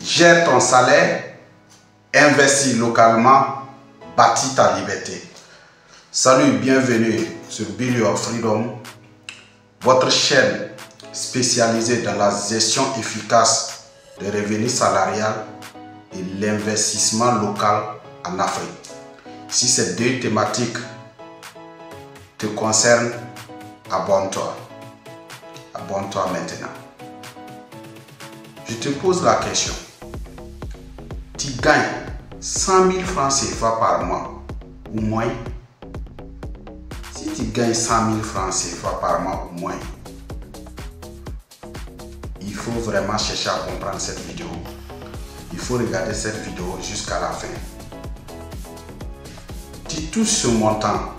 Gère ton salaire, investis localement, bâtis ta liberté. Salut, bienvenue sur Build Your Freedom, votre chaîne spécialisée dans la gestion efficace des revenus salariales et l'investissement local en Afrique. Si ces deux thématiques te concernent, abonne-toi. Abonne-toi maintenant. Je te pose la question. Tu gagnes 100 000 francs CFA par mois ou moins? Si tu gagnes 100 000 francs CFA par mois ou moins, il faut vraiment chercher à comprendre cette vidéo. Il faut regarder cette vidéo jusqu'à la fin. Tu touches ce montant,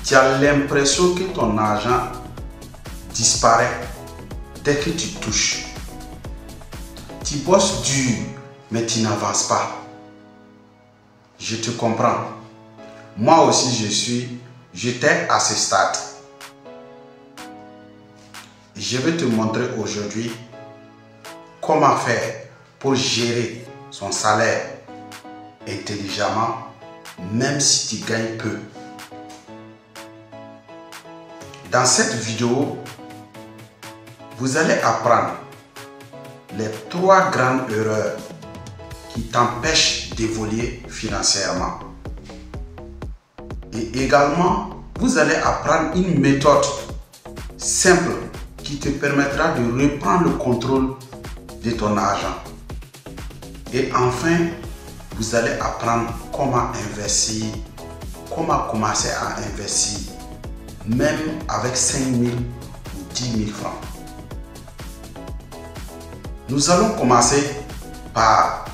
tu as l'impression que ton argent disparaît dès que tu touches. Tu bosses dur, mais tu n'avances pas. Je te comprends. Moi aussi, j'étais à ce stade. Je vais te montrer aujourd'hui comment faire pour gérer son salaire intelligemment, même si tu gagnes peu. Dans cette vidéo, vous allez apprendre les 3 grandes erreurs qui t'empêchent d'évoluer financièrement. Et également, vous allez apprendre une méthode simple qui te permettra de reprendre le contrôle de ton argent. Et enfin, vous allez apprendre comment investir, comment commencer à investir, même avec 5 000 ou 10 000 francs. Nous allons commencer par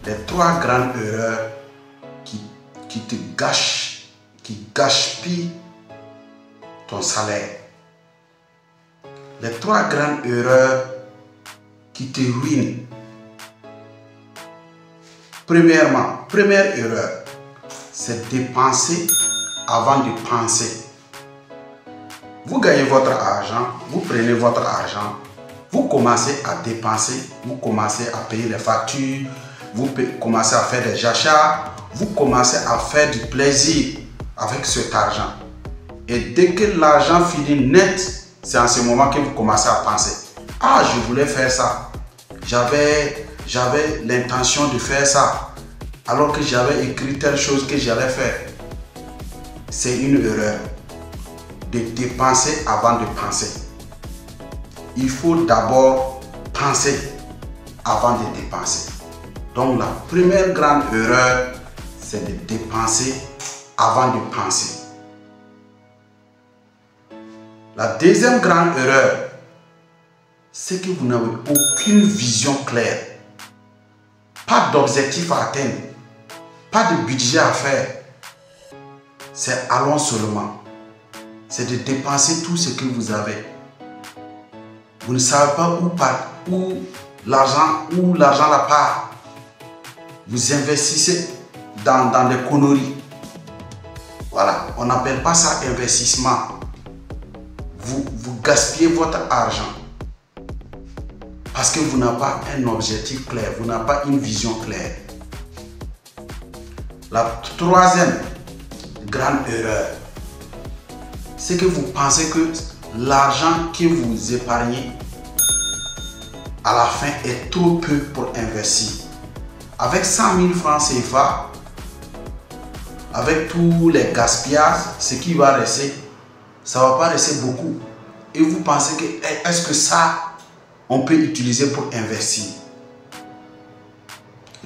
les 3 grandes erreurs qui te gâchent, qui gaspillent ton salaire. Les 3 grandes erreurs qui te ruinent. Premièrement, première erreur, c'est dépenser avant de penser. Vous gagnez votre argent, vous prenez votre argent, vous commencez à dépenser, vous commencez à payer les factures, vous commencez à faire des achats, vous commencez à faire du plaisir avec cet argent. Et dès que l'argent finit net, c'est en ce moment que vous commencez à penser: ah, je voulais faire ça, j'avais l'intention de faire ça, alors que j'avais écrit telle chose que j'allais faire. C'est une erreur de dépenser avant de penser. Il faut d'abord penser avant de dépenser. Donc la première grande erreur, c'est de dépenser avant de penser. La deuxième grande erreur, c'est que vous n'avez aucune vision claire. Pas d'objectif à atteindre, pas de budget à faire. C'est allons seulement. C'est de dépenser tout ce que vous avez. Vous ne savez pas où l'argent la part. Vous investissez dans des conneries. Voilà, on n'appelle pas ça investissement. Vous gaspillez votre argent parce que vous n'avez pas un objectif clair, vous n'avez pas une vision claire. La troisième grande erreur, c'est que vous pensez que l'argent que vous épargnez à la fin est trop peu pour investir. Avec 100 000 francs CFA, avec tous les gaspillages, ce qui va rester, ça ne va pas rester beaucoup. Et vous pensez que est-ce que ça, on peut utiliser pour investir?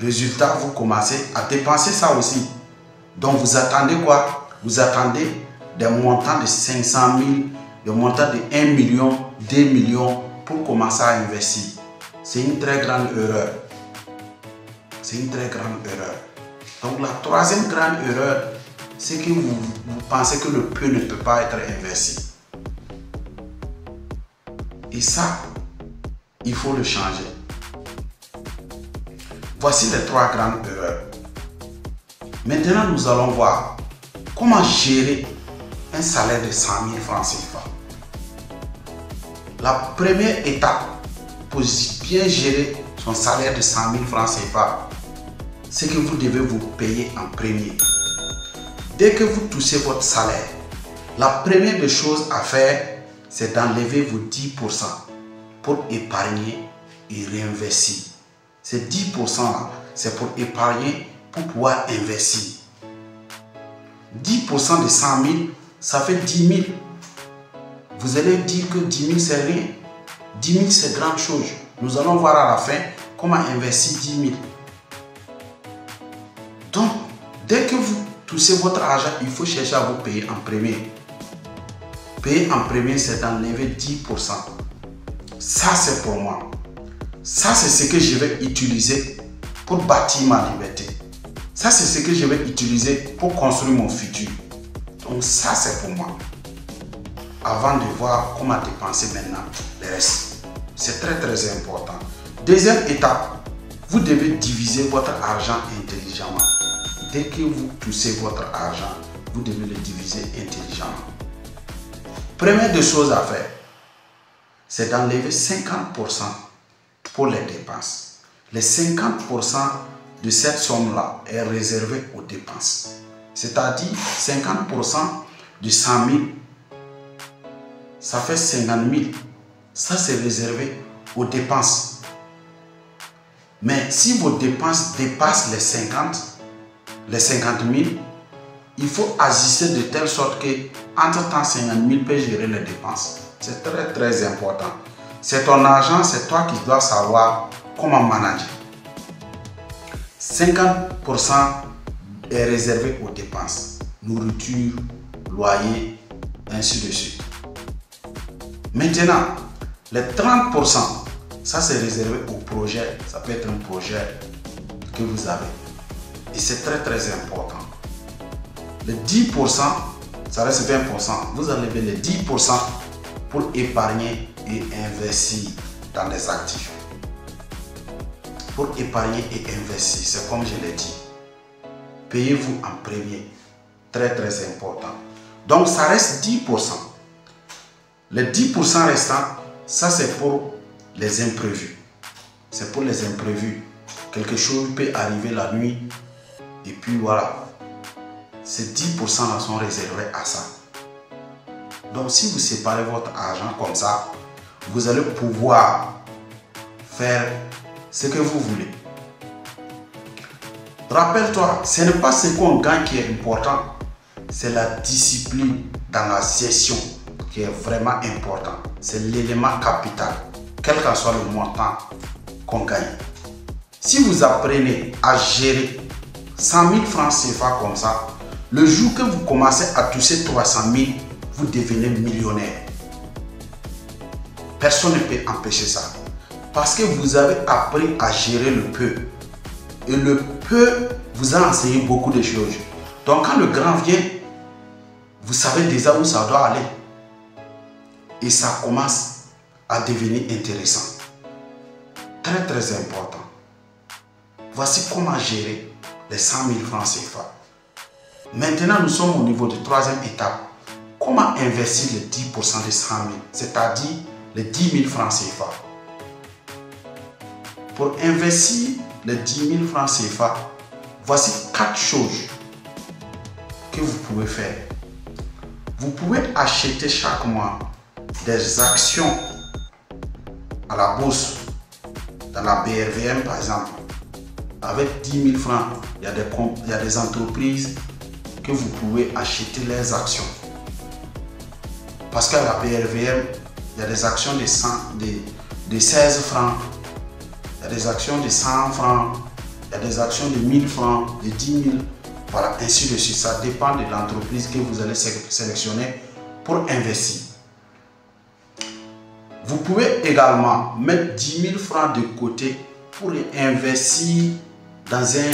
Résultat, vous commencez à dépenser ça aussi. Donc vous attendez quoi? Vous attendez des montants de 500 000, des montants de 1 million, 2 millions pour commencer à investir. C'est une très grande erreur. C'est une très grande erreur. Donc la troisième grande erreur, c'est que vous pensez que le peu ne peut pas être investi. Et ça, il faut le changer. Voici les 3 grandes erreurs. Maintenant, nous allons voir comment gérer un salaire de 100 000 francs CFA. La première étape pour bien gérer son salaire de 100 000 francs CFA, c'est que vous devez vous payer en premier. Dès que vous touchez votre salaire, la première des choses à faire, c'est d'enlever vos 10% pour épargner et réinvestir. Ces 10% là, c'est pour épargner, pour pouvoir investir. 10% de 100 000, ça fait 10 000. Vous allez dire que 10 000 c'est rien. 10 000 c'est grande chose. Nous allons voir à la fin comment investir 10 000. Donc, dès que vous touchez votre argent, il faut chercher à vous payer en premier. Payer en premier, c'est d'enlever 10%. Ça, c'est pour moi. Ça, c'est ce que je vais utiliser pour bâtir ma liberté. Ça, c'est ce que je vais utiliser pour construire mon futur. Donc, ça, c'est pour moi. Avant de voir comment dépenser maintenant le reste. C'est très, très important. Deuxième étape, vous devez diviser votre argent intelligemment. Dès que vous touchez votre argent, vous devez le diviser intelligemment. Première des choses à faire, c'est d'enlever 50% pour les dépenses. Les 50% de cette somme-là est réservé aux dépenses. C'est-à-dire 50% de 100 000, ça fait 50 000. Ça, c'est réservé aux dépenses. Mais si vos dépenses dépassent les 50 000, il faut ajuster de telle sorte que entre temps 50 000 peut gérer les dépenses. C'est très très important. C'est ton argent, c'est toi qui dois savoir comment manager. 50% est réservé aux dépenses. Nourriture, loyer, ainsi de suite. Maintenant, les 30%, ça c'est réservé au projet. Ça peut être un projet que vous avez. Et c'est très très important. Les 10%, ça reste 20%. Vous enlevez les 10% pour épargner et investir dans les actifs. Pour épargner et investir, c'est comme je l'ai dit. Payez-vous en premier. Très très important. Donc ça reste 10%. Les 10% restants, ça c'est pour les imprévus. C'est pour les imprévus. Quelque chose peut arriver la nuit et puis voilà. Ces 10% là sont réservés à ça. Donc si vous séparez votre argent comme ça, vous allez pouvoir faire ce que vous voulez. Rappelle-toi, ce n'est pas ce qu'on gagne qui est important, c'est la discipline dans la gestion qui est vraiment important. C'est l'élément capital, quel que soit le montant qu'on gagne. Si vous apprenez à gérer 100 000 francs CFA comme ça, le jour que vous commencez à toucher 300 000, vous devenez millionnaire. Personne ne peut empêcher ça. Parce que vous avez appris à gérer le peu. Et le peu vous a enseigné beaucoup de choses. Donc quand le grand vient, vous savez déjà où ça doit aller. Et ça commence à devenir intéressant. Très très important. Voici comment gérer les 100 000 francs CFA. Maintenant, nous sommes au niveau de troisième étape. Comment investir les 10% de 100 000, c'est-à-dire les 10 000 francs CFA. Pour investir les 10 000 francs CFA, voici 4 choses que vous pouvez faire. Vous pouvez acheter chaque mois des actions à la bourse, dans la BRVM par exemple. Avec 10 000 francs, il y a des entreprises que vous pouvez acheter leurs actions. Parce qu'à la BRVM, il y a des actions de 16 francs, il y a des actions de 100 francs, il y a des actions de 1000 francs, de 10 000, voilà, ainsi de suite. Ça dépend de l'entreprise que vous allez sélectionner pour investir. Vous pouvez également mettre 10 000 francs de côté pour investir dans un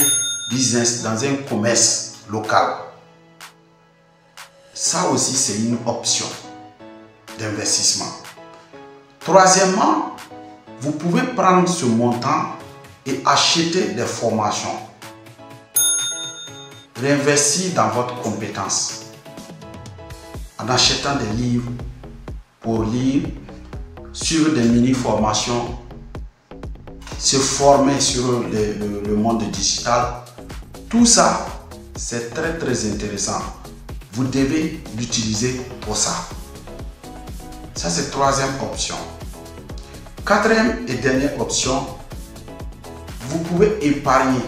business, dans un commerce local. Ça aussi, c'est une option d'investissement. Troisièmement, vous pouvez prendre ce montant et acheter des formations. Réinvestir dans votre compétence en achetant des livres pour lire, suivre des mini-formations se former sur le monde digital. Tout ça, c'est très intéressant. Vous devez l'utiliser pour ça. Ça, c'est troisième option. Quatrième et dernière option, vous pouvez épargner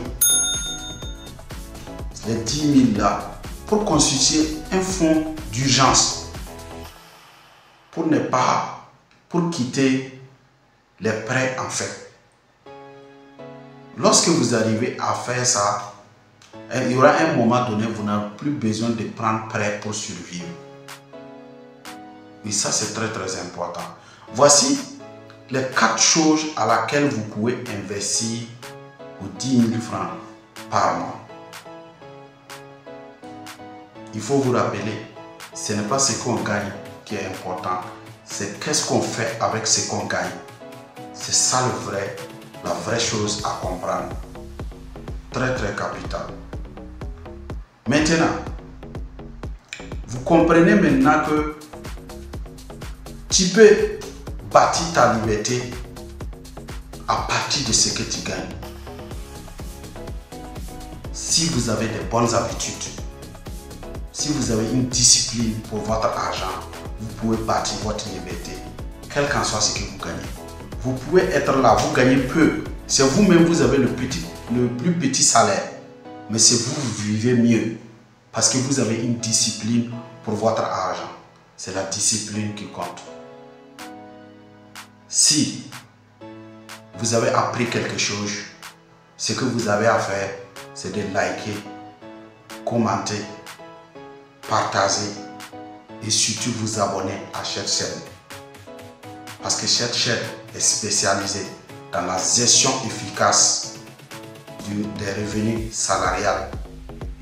les 10 000 là pour constituer un fonds d'urgence pour quitter les prêts en fait. Lorsque vous arrivez à faire ça, il y aura un moment donné, vous n'avez plus besoin de prendre prêt pour survivre. Et ça, c'est très important. Voici les 4 choses à laquelle vous pouvez investir pour 10 000 francs par mois. Il faut vous rappeler, ce n'est pas ce qu'on gagne qui est important, c'est qu'est-ce qu'on fait avec ce qu'on gagne. C'est ça la vraie chose à comprendre. Très capital. Maintenant, vous comprenez maintenant que tu peux bâtir ta liberté à partir de ce que tu gagnes. Si vous avez de bonnes habitudes, si vous avez une discipline pour votre argent, vous pouvez bâtir votre liberté, quel qu'en soit ce que vous gagnez. Vous pouvez être là, vous gagnez peu. C'est vous-même, vous avez le plus petit salaire. Mais c'est vous vivez mieux. Parce que vous avez une discipline pour votre argent. C'est la discipline qui compte. Si vous avez appris quelque chose, ce que vous avez à faire, c'est de liker, commenter, partager et surtout vous abonner à cette chaîne. Parce que cette chaîne est spécialisée dans la gestion efficace des revenus salariales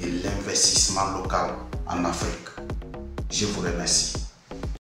et l'investissement local en Afrique. Je vous remercie.